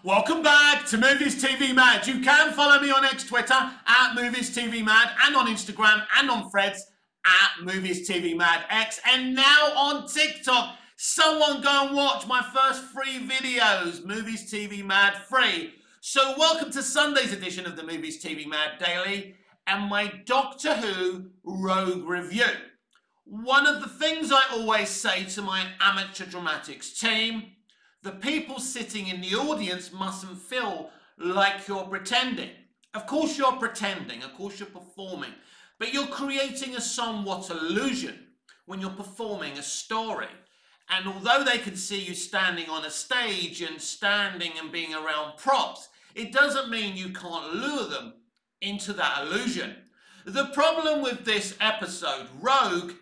Welcome back to Movies TV Mad. You can follow me on X Twitter at Movies TV Mad and on Instagram and on Threads at Movies TV Mad X and now on TikTok. Someone go and watch my first free videos, Movies TV Mad free. So welcome to Sunday's edition of the Movies TV Mad Daily and my Doctor Who Rogue review. One of the things I always say to my amateur dramatics team, the people sitting in the audience mustn't feel like you're pretending. Of course you're pretending, of course you're performing, but you're creating a somewhat illusion when you're performing a story. And although they can see you standing on a stage and standing and being around props, it doesn't mean you can't lure them into that illusion. The problem with this episode, Rogue,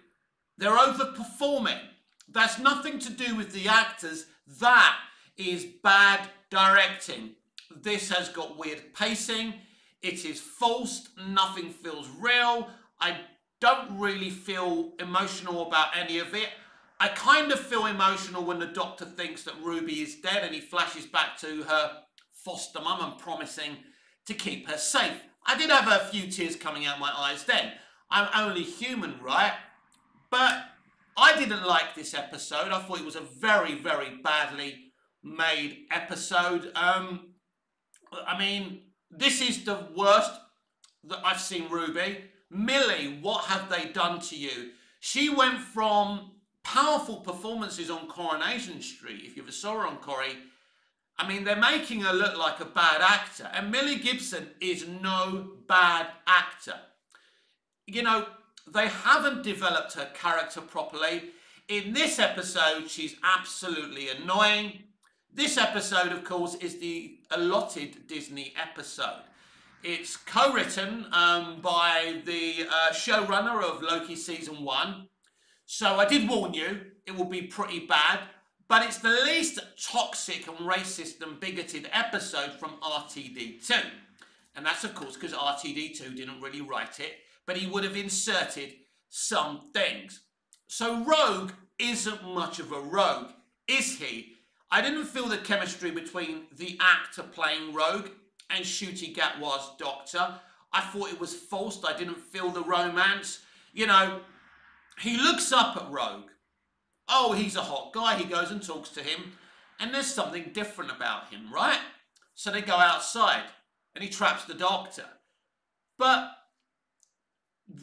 they're overperforming. That's nothing to do with the actors. That is bad directing. This has got weird pacing. It is forced. Nothing feels real. I don't really feel emotional about any of it. I kind of feel emotional when the Doctor thinks that Ruby is dead and he flashes back to her foster mum and promising to keep her safe. I did have a few tears coming out my eyes then. I'm only human, right? But I didn't like this episode. I thought it was a very, very badly made episode. I mean, this is the worst that I've seen Ruby. Millie, what have they done to you? She went from powerful performances on Coronation Street, if you ever saw her on Corrie. I mean, they're making her look like a bad actor. And Millie Gibson is no bad actor. You know, they haven't developed her character properly. In this episode, she's absolutely annoying. This episode, of course, is the allotted Disney episode. It's co-written by the showrunner of Loki Season 1. So I did warn you, it will be pretty bad. But it's the least toxic and racist and bigoted episode from RTD2. And that's, of course, because RTD2 didn't really write it, but he would have inserted some things. So Rogue isn't much of a rogue, is he? I didn't feel the chemistry between the actor playing Rogue and Ncuti Gatwa's Doctor. I thought it was forced. I didn't feel the romance. You know, he looks up at Rogue. Oh, he's a hot guy. He goes and talks to him. And there's something different about him, right? So they go outside and he traps the Doctor. But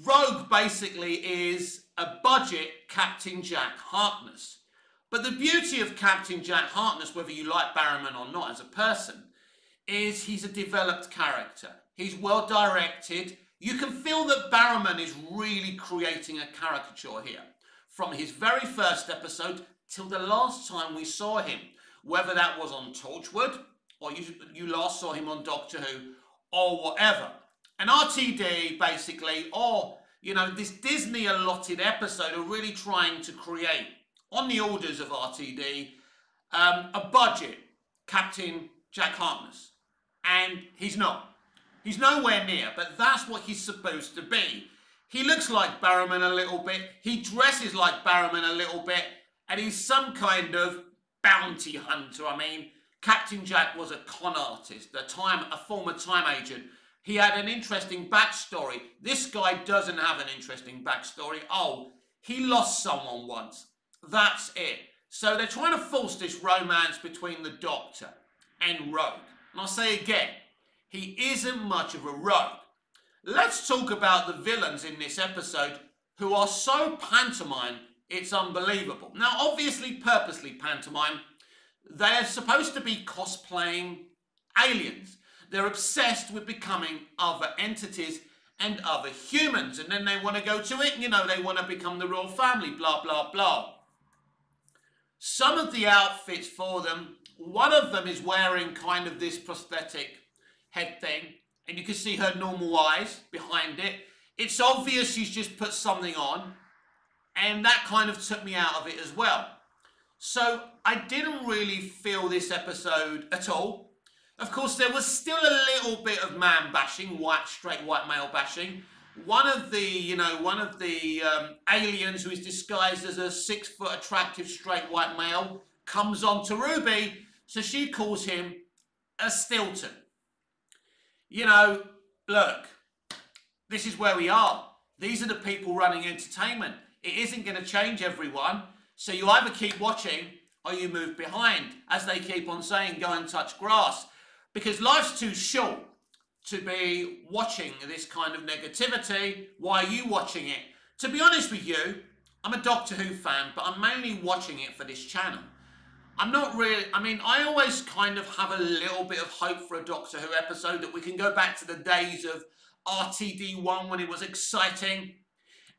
Rogue basically is a budget Captain Jack Harkness. But the beauty of Captain Jack Harkness, whether you like Barrowman or not as a person, is he's a developed character. He's well directed. You can feel that Barrowman is really creating a caricature here. From his very first episode till the last time we saw him. Whether that was on Torchwood, or you last saw him on Doctor Who, or whatever. And RTD, basically, or, you know, this Disney allotted episode are really trying to create, on the orders of RTD, a budget Captain Jack Harkness. And he's not. He's nowhere near, but that's what he's supposed to be. He looks like Barrowman a little bit. He dresses like Barrowman a little bit. And he's some kind of bounty hunter. I mean, Captain Jack was a con artist, a former time agent. He had an interesting backstory. This guy doesn't have an interesting backstory. Oh, he lost someone once. That's it. So they're trying to force this romance between the Doctor and Rogue. And I'll say again, he isn't much of a rogue. Let's talk about the villains in this episode who are so pantomime, it's unbelievable. Now, obviously, purposely pantomime. They are supposed to be cosplaying aliens. They're obsessed with becoming other entities and other humans. And then they want to go to it, you know, they want to become the royal family, blah, blah, blah. Some of the outfits for them, one of them is wearing kind of this prosthetic head thing. And you can see her normal eyes behind it. It's obvious she's just put something on. And that kind of took me out of it as well. So I didn't really feel this episode at all. Of course, there was still a little bit of man bashing, straight white male bashing. One of the aliens who is disguised as a 6-foot attractive straight white male comes on to Ruby. So she calls him Stilton. You know, look, this is where we are. These are the people running entertainment. It isn't going to change everyone. So you either keep watching or you move behind. As they keep on saying, go and touch grass. Because life's too short to be watching this kind of negativity. Why are you watching it? To be honest with you, I'm a Doctor Who fan, but I'm mainly watching it for this channel. I'm not really, I mean, I always kind of have a little bit of hope for a Doctor Who episode, that we can go back to the days of RTD1 when it was exciting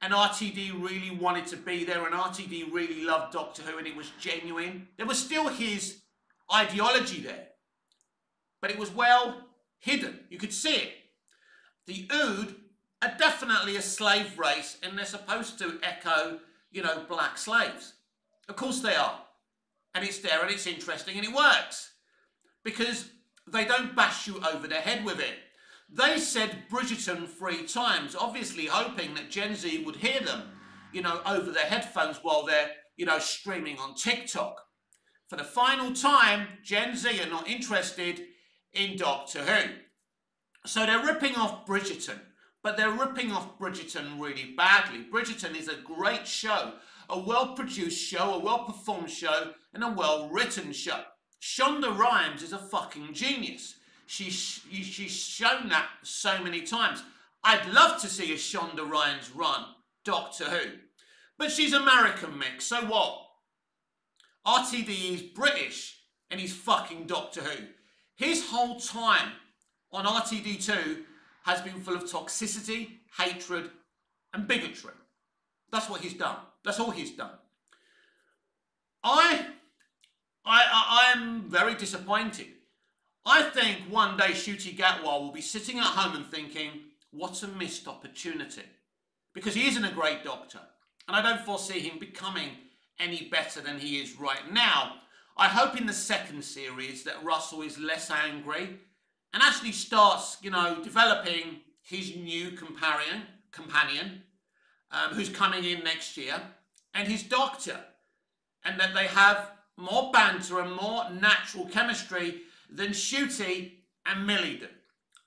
and RTD really wanted to be there and RTD really loved Doctor Who and it was genuine. There was still his ideology there, but it was well hidden. You could see it. The Ood are definitely a slave race and they're supposed to echo, you know, black slaves. Of course they are. And it's there and it's interesting and it works. Because they don't bash you over the head with it. They said Bridgerton 3 times, obviously hoping that Gen Z would hear them, you know, over their headphones while they're, you know, streaming on TikTok. For the final time, Gen Z are not interested in Doctor Who. So they're ripping off Bridgerton, but they're ripping off Bridgerton really badly. Bridgerton is a great show, a well-produced show, a well-performed show, and a well-written show. Shonda Rhimes is a fucking genius. She's shown that so many times. I'd love to see a Shonda Rhimes run Doctor Who. But she's American mix, so what? RTD is British and he's fucking Doctor Who. His whole time on RTD2 has been full of toxicity, hatred and bigotry. That's what he's done. That's all he's done. I am very disappointed. I think one day Ncuti Gatwa will be sitting at home and thinking, what a missed opportunity. Because he isn't a great doctor. And I don't foresee him becoming any better than he is right now. I hope in the second series that Russell is less angry and actually starts, you know, developing his new companion who's coming in next year, and his doctor. And that they have more banter and more natural chemistry than Ncuti and Millie do.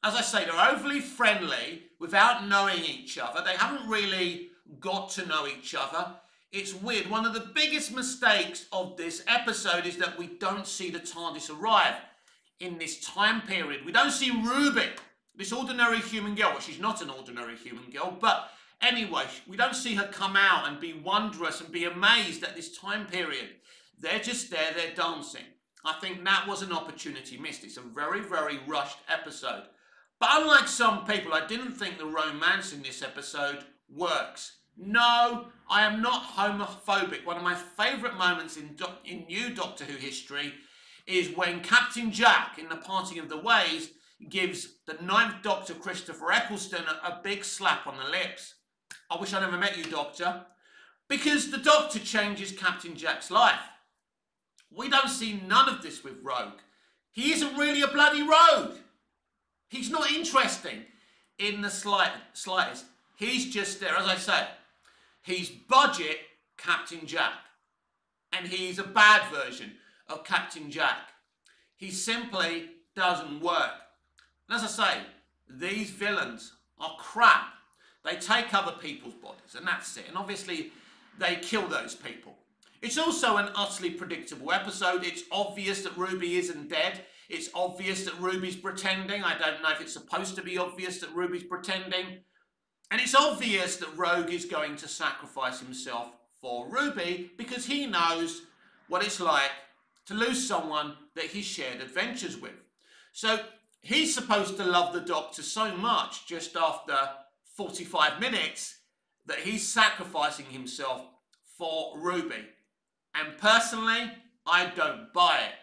As I say, they're overly friendly without knowing each other. They haven't really got to know each other. It's weird. One of the biggest mistakes of this episode is that we don't see the TARDIS arrive in this time period. We don't see Ruby, this ordinary human girl. Well, she's not an ordinary human girl, but anyway, we don't see her come out and be wondrous and be amazed at this time period. They're just there, they're dancing. I think that was an opportunity missed. It's a very, very rushed episode. But unlike some people, I didn't think the romance in this episode works. No, I am not homophobic. One of my favourite moments in new Doctor Who history is when Captain Jack, in The Parting of the Ways, gives the 9th Doctor, Christopher Eccleston, a big slap on the lips. I wish I never met you, Doctor. Because the Doctor changes Captain Jack's life. We don't see none of this with Rogue. He isn't really a bloody rogue. He's not interesting in the slightest. He's just there, as I say. He's budget Captain Jack. And he's a bad version of Captain Jack. He simply doesn't work. And as I say, these villains are crap. They take other people's bodies, and that's it. And obviously, they kill those people. It's also an utterly predictable episode. It's obvious that Ruby isn't dead. It's obvious that Ruby's pretending. I don't know if it's supposed to be obvious that Ruby's pretending. And it's obvious that Rogue is going to sacrifice himself for Ruby because he knows what it's like to lose someone that he shared adventures with. So he's supposed to love the Doctor so much just after 45 minutes that he's sacrificing himself for Ruby. And personally, I don't buy it.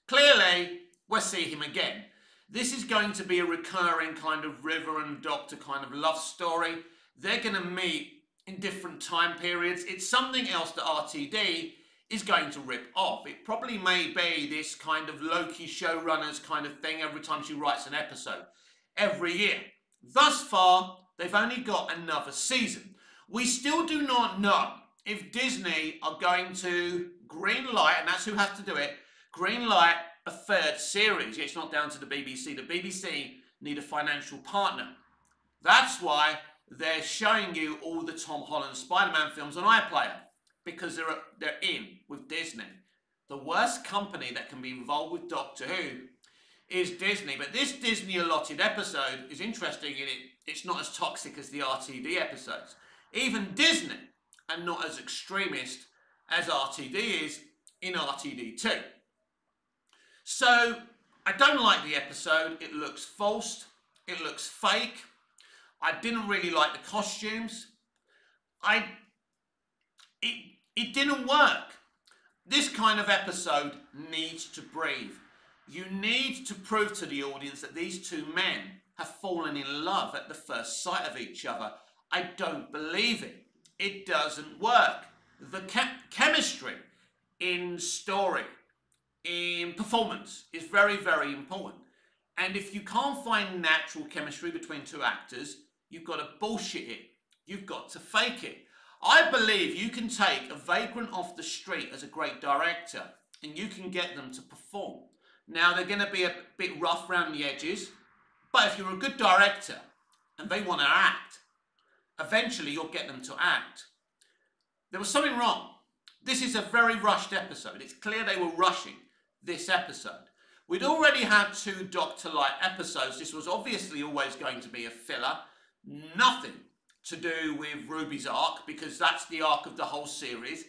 Clearly, we'll see him again. This is going to be a recurring kind of River and Doctor kind of love story. They're going to meet in different time periods. It's something else that RTD is going to rip off. It probably may be this kind of Loki showrunners kind of thing every time she writes an episode. Every year. Thus far, they've only got another season. We still do not know if Disney are going to green light, and that's who has to do it, green light a third series. It's not down to the BBC. The BBC need a financial partner. That's why they're showing you all the Tom Holland Spider-Man films on iPlayer, because they're in with Disney. The worst company that can be involved with Doctor Who is Disney. But this Disney allotted episode is interesting in it's not as toxic as the RTD episodes. Even Disney are not as extremist as RTD is in RTD2. So I don't like the episode. It looks false. It looks fake. I didn't really like the costumes. It didn't work. This kind of episode needs to breathe. You need to prove to the audience that these two men have fallen in love at the first sight of each other. I don't believe it. It doesn't work. The chemistry in story, in performance, is very, very important. And if you can't find natural chemistry between two actors, you've got to bullshit it. You've got to fake it. I believe you can take a vagrant off the street as a great director and you can get them to perform. Now, they're going to be a bit rough around the edges, but if you're a good director and they want to act, eventually you'll get them to act. There was something wrong. This is a very rushed episode. It's clear they were rushing this episode. We'd already had 2 Doctor Light episodes. This was obviously always going to be a filler. Nothing to do with Ruby's arc, because that's the arc of the whole series.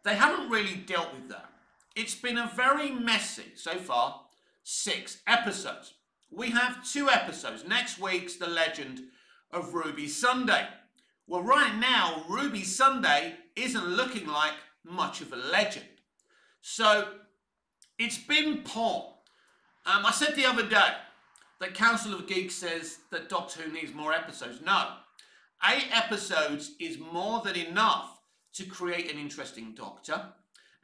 They haven't really dealt with that. It's been a very messy, so far, 6 episodes. We have 2 episodes. Next week's The Legend of Ruby Sunday. Well, right now, Ruby Sunday isn't looking like much of a legend. So, it's been poor. I said the other day that Council of Geeks says that Doctor Who needs more episodes. No. 8 episodes is more than enough to create an interesting Doctor,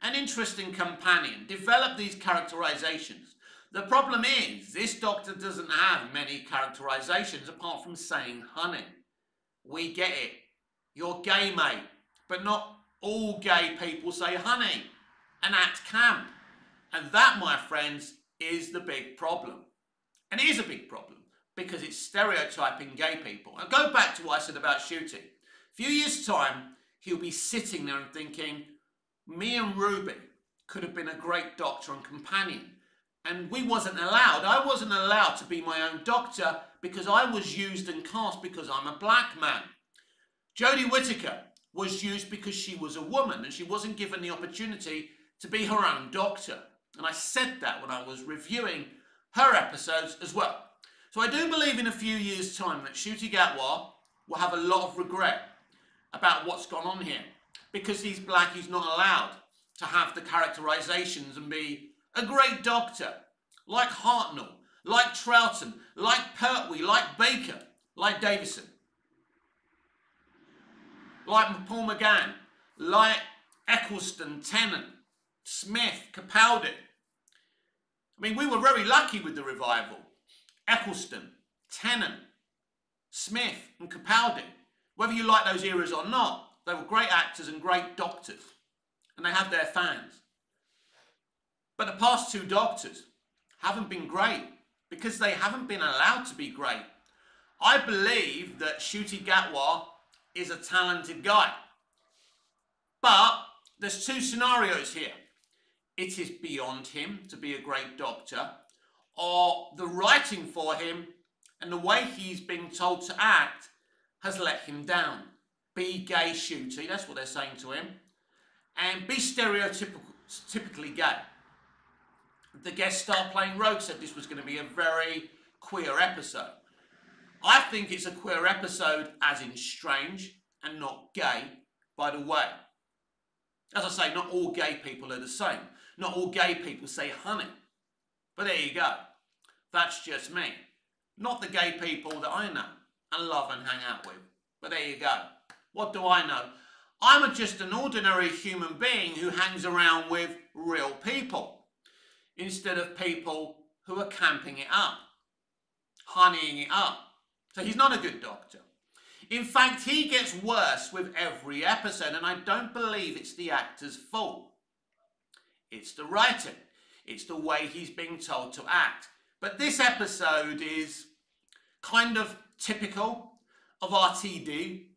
an interesting companion, develop these characterizations. The problem is, this Doctor doesn't have many characterizations apart from saying honey. We get it. You're gay, mate. But not all gay people say honey and act camp. And that, my friends, is the big problem. And it is a big problem because it's stereotyping gay people. I'll go back to what I said about Ncuti. A few years' time, he'll be sitting there and thinking, me and Ruby could have been a great Doctor and companion. And we wasn't allowed. I wasn't allowed to be my own Doctor because I was used and cast because I'm a black man. Jodie Whittaker was used because she was a woman and she wasn't given the opportunity to be her own Doctor. And I said that when I was reviewing her episodes as well. So I do believe in a few years' time that Ncuti Gatwa will have a lot of regret about what's gone on here. Because he's black, he's not allowed to have the characterizations and be a great Doctor. Like Hartnell, like Troughton, like Pertwee, like Baker, like Davison. Like Paul McGann, like Eccleston, Tennant, Smith, Capaldi. I mean, we were very lucky with the revival. Eccleston, Tennant, Smith and Capaldi. Whether you like those eras or not, they were great actors and great Doctors. And they have their fans. But the past 2 Doctors haven't been great because they haven't been allowed to be great. I believe that Ncuti Gatwa is a talented guy. But there's 2 scenarios here. It is beyond him to be a great Doctor, or the writing for him and the way he's been told to act has let him down. Be gay, Ncuti, that's what they're saying to him, and be stereotypically gay. The guest star playing Rogue said this was going to be a very queer episode. I think it's a queer episode as in strange and not gay, by the way. As I say, not all gay people are the same. Not all gay people say honey. But there you go. That's just me. Not the gay people that I know and love and hang out with. But there you go. What do I know? I'm just an ordinary human being who hangs around with real people instead of people who are camping it up, honeying it up. So he's not a good Doctor. In fact, he gets worse with every episode, and I don't believe it's the actor's fault. It's the writing. It's the way he's being told to act. But this episode is kind of typical of RTD2.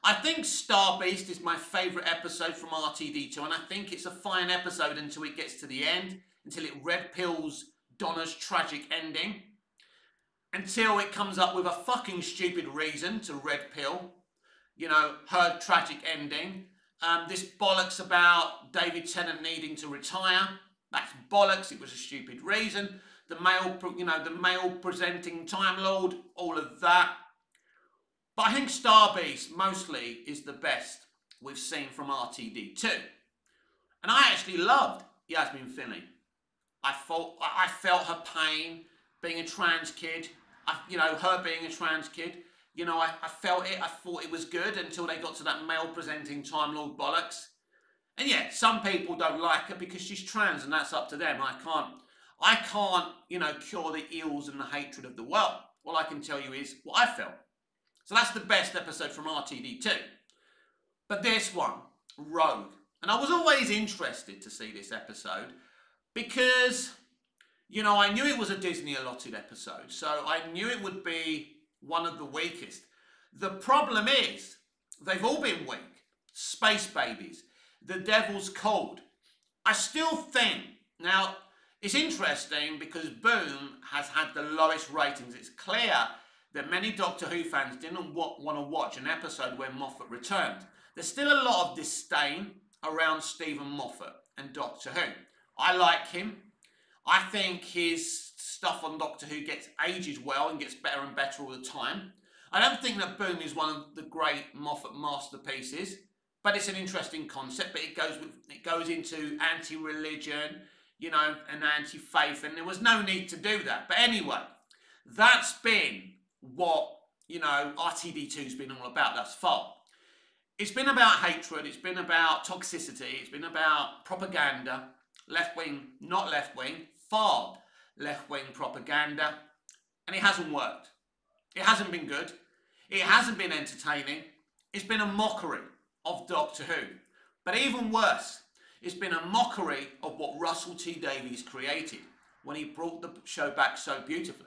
I think Star Beast is my favourite episode from RTD2, and I think it's a fine episode until it gets to the end, until it red pills Donna's tragic ending, until it comes up with a fucking stupid reason to red pill, you know, her tragic ending. This bollocks about David Tennant needing to retire. That's bollocks. It was a stupid reason. The male presenting Time Lord, all of that. But I think Star Beast mostly is the best we've seen from RTD2. And I actually loved Yasmin Finney. I felt her pain being a trans kid. Her being a trans kid. You know, I felt it. I thought it was good until they got to that male presenting Time Lord bollocks. And yeah, some people don't like her because she's trans, and that's up to them. I can't, cure the ills and the hatred of the world. All I can tell you is what I felt. So that's the best episode from RTD2. But this one, Rogue. And I was always interested to see this episode because, I knew it was a Disney allotted episode. So I knew it would be one of the weakest. The problem is, they've all been weak. Space Babies. The Devil's Called. I still think, now, it's interesting because Boom has had the lowest ratings. It's clear that many Doctor Who fans didn't want to watch an episode where Moffat returned. There's still a lot of disdain around Stephen Moffat and Doctor Who. I like him. I think his stuff on Doctor Who gets ages well and gets better and better all the time. I don't think that Boom is one of the great Moffat masterpieces, but it's an interesting concept. But it goes into anti-religion, and anti-faith, and there was no need to do that. But anyway, that's been what, RTD2's been all about thus far. It's been about hatred, it's been about toxicity, it's been about propaganda, left-wing, not left-wing, far left-wing propaganda, and it hasn't worked. It hasn't been good. It hasn't been entertaining. It's been a mockery of Doctor Who. But even worse, it's been a mockery of what Russell T Davies created when he brought the show back so beautifully.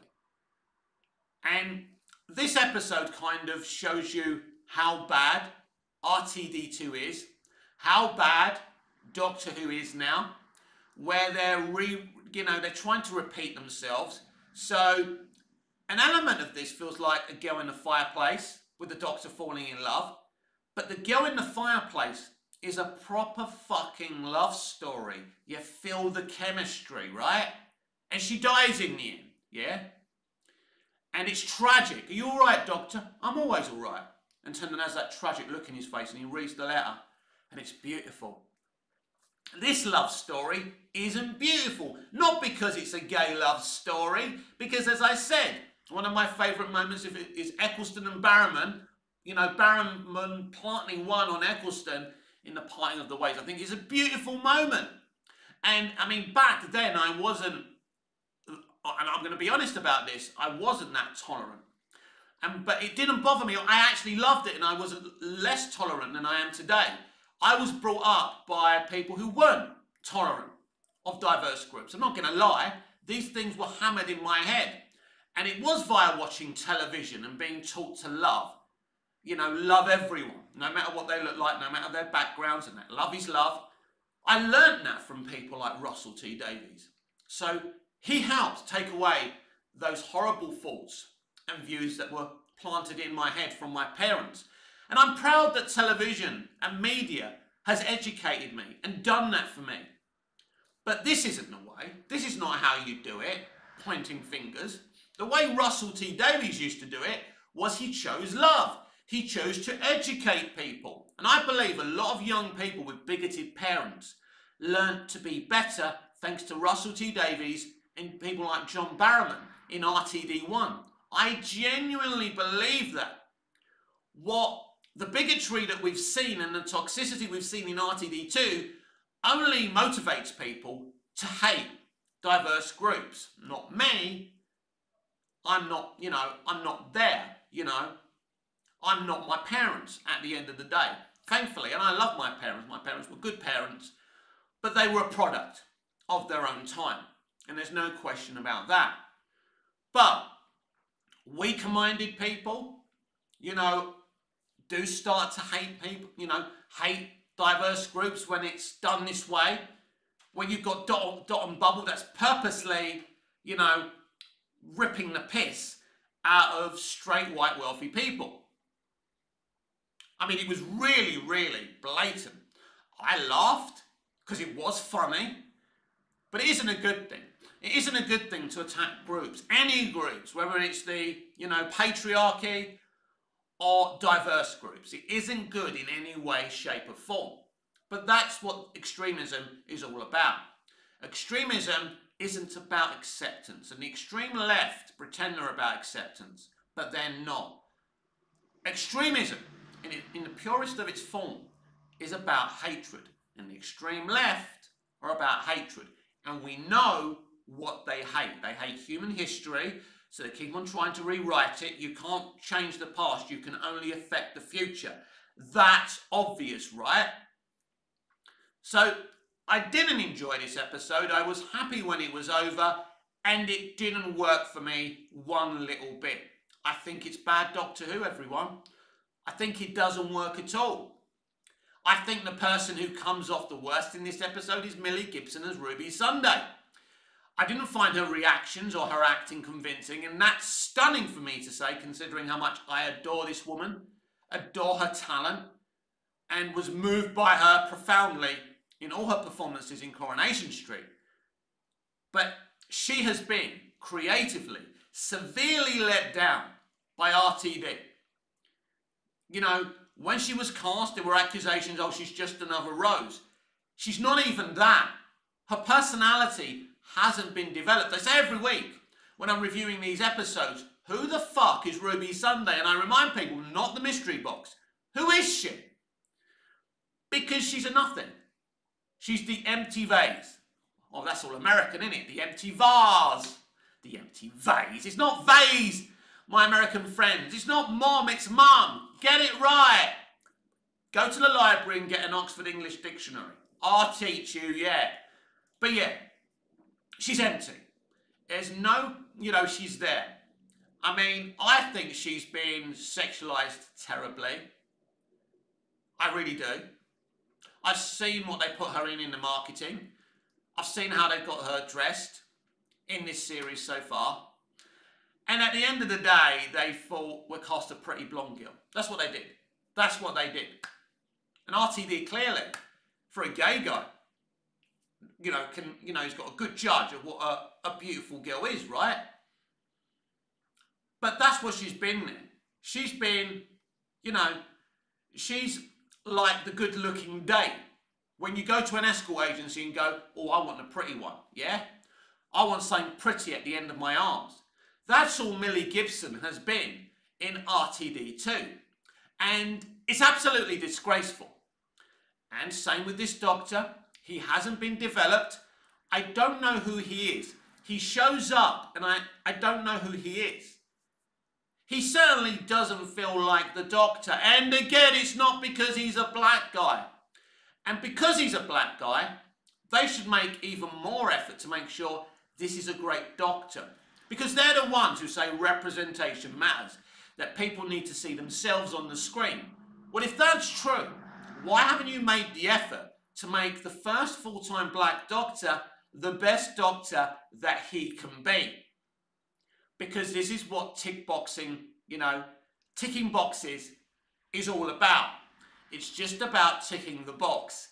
And this episode kind of shows you how bad RTD2 is, how bad Doctor Who is now, where they're trying to repeat themselves. So an element of this feels like A Girl in the Fireplace with the Doctor falling in love, but The Girl in the Fireplace is a proper fucking love story. You feel the chemistry, right? And she dies in the end, yeah? And it's tragic. Are you all right, Doctor? I'm always all right. And Tennant has that tragic look in his face and he reads the letter. And it's beautiful. This love story isn't beautiful. Not because it's a gay love story. Because, as I said, one of my favourite moments is Eccleston and Barrowman. Barrowman planting one on Eccleston in the parting of the ways. I think it's a beautiful moment. And, back then I wasn't, and I'm going to be honest about this, I wasn't that tolerant. But it didn't bother me. I actually loved it, and I was less tolerant than I am today. I was brought up by people who weren't tolerant of diverse groups. I'm not going to lie. These things were hammered in my head. And it was via watching television and being taught to love. Love everyone, no matter what they look like, no matter their backgrounds, and that love is love. I learned that from people like Russell T Davies. So he helped take away those horrible thoughts and views that were planted in my head from my parents. And I'm proud that television and media has educated me and done that for me. But this isn't the way. This is not how you do it, pointing fingers. The way Russell T Davies used to do it was he chose love. He chose to educate people. And I believe a lot of young people with bigoted parents learnt to be better thanks to Russell T Davies and people like John Barrowman in RTD1. I genuinely believe that. What the bigotry that we've seen and the toxicity we've seen in RTD2 only motivates people to hate diverse groups. Not me. I'm not there, I'm not my parents at the end of the day. Thankfully, and I love my parents were good parents, but they were a product of their own time. And there's no question about that. But weaker-minded people, you know, do start to hate people, you know, hate diverse groups when it's done this way. When you've got Dot and Bubble that's purposely, you know, ripping the piss out of straight white wealthy people. I mean, it was really, really blatant. I laughed because it was funny, but it isn't a good thing. It isn't a good thing to attack groups, any groups, whether it's the, you know, patriarchy or diverse groups. It isn't good in any way, shape or form. But that's what extremism is all about. Extremism isn't about acceptance. And the extreme left pretend they're about acceptance, but they're not. Extremism, in the purest of its form, is about hatred. And the extreme left are about hatred. And we know what they hate. They hate human history, so they keep on trying to rewrite it. You can't change the past, you can only affect the future. That's obvious, right? So I didn't enjoy this episode. I was happy when it was over, and it didn't work for me one little bit. I think it's bad Doctor Who, everyone. I think it doesn't work at all. I think the person who comes off the worst in this episode is Millie Gibson as Ruby Sunday. I didn't find her reactions or her acting convincing, and that's stunning for me to say, considering how much I adore this woman, adore her talent, and was moved by her profoundly in all her performances in Coronation Street. But she has been, creatively, severely let down by RTD. You know, when she was cast, there were accusations, oh, she's just another Rose. She's not even that. Her personality hasn't been developed. I say every week when I'm reviewing these episodes, who the fuck is Ruby Sunday? And I remind people, not the mystery box. Who is she? Because she's a nothing. She's the empty vase. Oh, that's all American, isn't it? The empty vase. The empty vase. It's not vase, my American friends. It's not mom, it's mum. Get it right. Go to the library and get an Oxford English Dictionary. I'll teach you, yeah. But yeah, she's empty. There's no, you know, she's there. I mean, I think she's been sexualised terribly. I really do. I've seen what they put her in the marketing. I've seen how they've got her dressed in this series so far. And at the end of the day, they thought we'll cast a pretty blonde girl. That's what they did. That's what they did. And RTD clearly, for a gay guy, you know, he's got a good judge of what a beautiful girl is, right? But that's what she's been in. She's been, you know, she's like the good-looking date. When you go to an escort agency and go, oh, I want a pretty one, yeah? I want something pretty at the end of my arms. That's all Millie Gibson has been in RTD2. And it's absolutely disgraceful. And same with this Doctor. He hasn't been developed. I don't know who he is. He shows up and I don't know who he is. He certainly doesn't feel like the Doctor. And again, it's not because he's a black guy. And because he's a black guy, they should make even more effort to make sure this is a great Doctor. Because they're the ones who say representation matters, that people need to see themselves on the screen. Well, if that's true, why haven't you made the effort to make the first full-time black Doctor the best Doctor that he can be? Because this is what tick boxing, you know, ticking boxes is all about. It's just about ticking the box.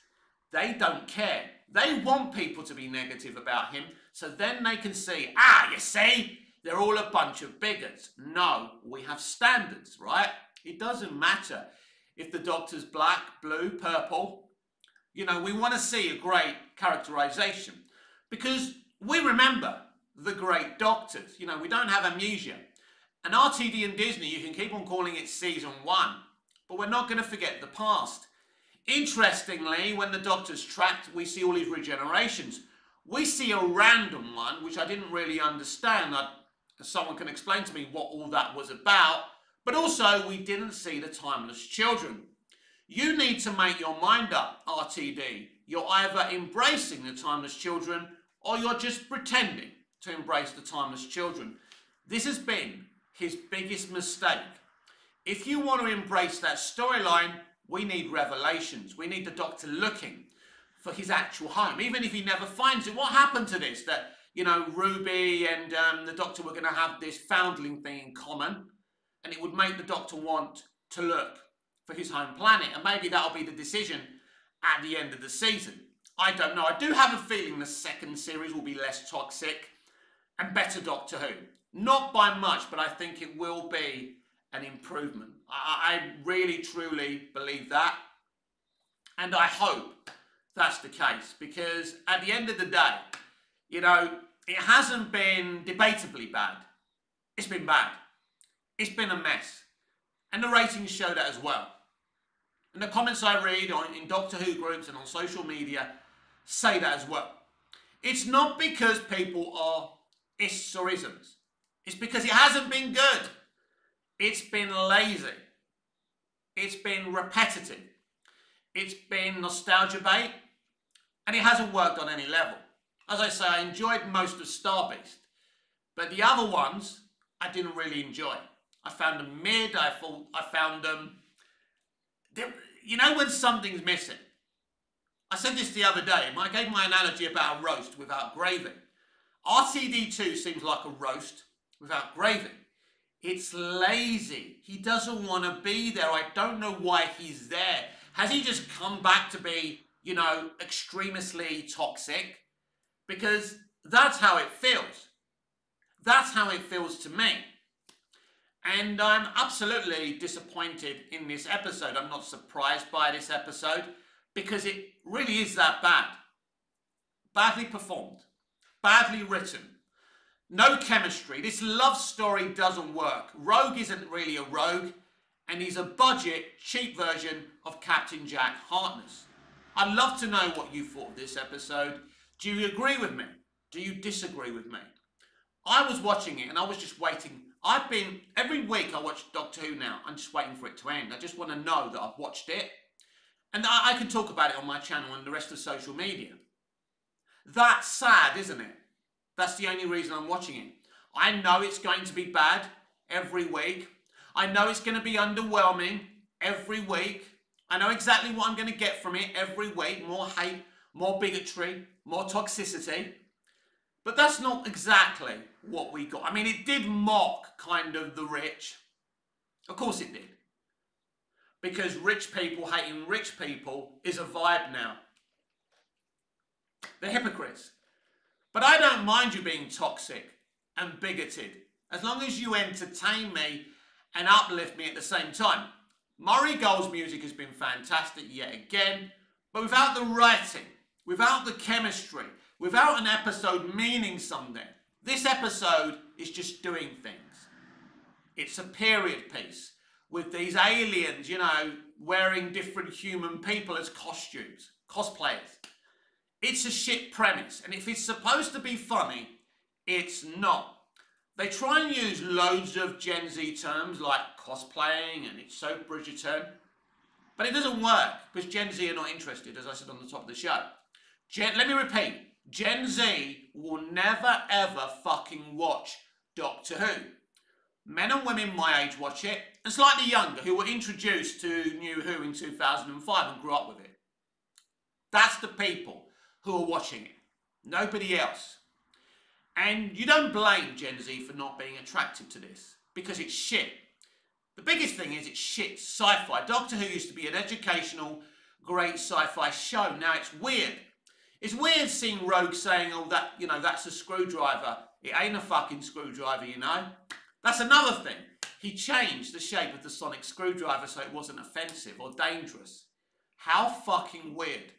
They don't care. They want people to be negative about him, so then they can see, you see, they're all a bunch of bigots. No, we have standards, right? It doesn't matter if the Doctor's black, blue, purple. You know, we want to see a great characterization because we remember the great Doctors. You know, we don't have amnesia. And RTD and Disney, you can keep on calling it season 1, but we're not going to forget the past. Interestingly, when the Doctor's trapped, we see all his regenerations. We see a random one, which I didn't really understand. Someone can explain to me what all that was about. But also, we didn't see the Timeless Children. You need to make your mind up, RTD. You're either embracing the Timeless Children or you're just pretending to embrace the timeless children. This has been his biggest mistake. If you want to embrace that storyline, we need revelations. We need the Doctor looking for his actual home, even if he never finds it. What happened to this? That, you know, Ruby and the Doctor were going to have this foundling thing in common, and it would make the Doctor want to look for his home planet, and maybe that'll be the decision at the end of the season. I don't know. I do have a feeling the second series will be less toxic and better Doctor Who. Not by much, but I think it will be an improvement. I really, truly believe that. And I hope that's the case, because at the end of the day, you know, it hasn't been debatably bad. It's been bad. It's been a mess. And the ratings show that as well. And the comments I read in Doctor Who groups and on social media say that as well. It's not because people are ists or isms. It's because it hasn't been good. It's been lazy. It's been repetitive. It's been nostalgia bait. And it hasn't worked on any level. As I say, I enjoyed most of Star Beast. But the other ones, I didn't really enjoy. I found them mid. I found them... You know when something's missing? I said this the other day. I gave my analogy about a roast without gravy. RTD2 seems like a roast without gravy. It's lazy. He doesn't want to be there. I don't know why he's there. Has he just come back to be, you know, extremely toxic? Because that's how it feels. That's how it feels to me. And I'm absolutely disappointed in this episode. I'm not surprised by this episode because it really is that bad. Badly performed. Badly written. No chemistry. This love story doesn't work. Rogue isn't really a rogue, and he's a budget, cheap version of Captain Jack Harkness. I'd love to know what you thought of this episode. Do you agree with me? Do you disagree with me? I was watching it and I was just waiting. Every week I watch Doctor Who now. I'm just waiting for it to end. I just want to know that I've watched it. And I can talk about it on my channel and the rest of social media. That's sad, isn't it? That's the only reason I'm watching it. I know it's going to be bad every week. I know it's going to be underwhelming every week. I know exactly what I'm going to get from it every week. More hate, more bigotry, more toxicity. But that's not exactly what we got. I mean, it did mock kind of the rich. Of course it did. Because rich people hating rich people is a vibe now. They're hypocrites. But I don't mind you being toxic and bigoted, as long as you entertain me and uplift me at the same time. Murray Gold's music has been fantastic yet again, but without the writing, without the chemistry, without an episode meaning something, this episode is just doing things. It's a period piece with these aliens, you know, wearing different human people as costumes, cosplayers. It's a shit premise, and if it's supposed to be funny, it's not. They try and use loads of Gen Z terms like cosplaying and it's so Bridgerton, but it doesn't work because Gen Z are not interested, as I said on the top of the show. Let me repeat, Gen Z will never ever fucking watch Doctor Who. Men and women my age watch it, and slightly younger, who were introduced to New Who in 2005 and grew up with it. That's the people who are watching it. Nobody else. And you don't blame Gen Z for not being attracted to this, because it's shit. The biggest thing is it's shit sci-fi. Doctor Who used to be an educational, great sci-fi show. Now it's weird. It's weird seeing Rogue saying, oh, that, you know, that's a screwdriver. It ain't a fucking screwdriver, you know. That's another thing. He changed the shape of the sonic screwdriver so it wasn't offensive or dangerous. How fucking weird.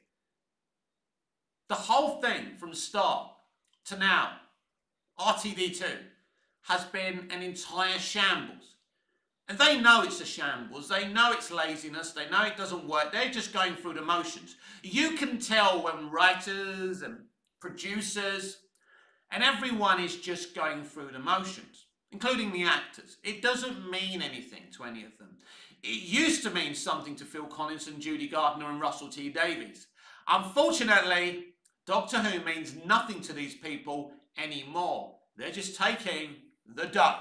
The whole thing from start to now, RTD2, has been an entire shambles. And they know it's a shambles. They know it's laziness. They know it doesn't work. They're just going through the motions. You can tell when writers and producers and everyone is just going through the motions, including the actors. It doesn't mean anything to any of them. It used to mean something to Phil Collins and Judy Gardner and Russell T Davies. Unfortunately, Doctor Who means nothing to these people anymore. They're just taking the dough.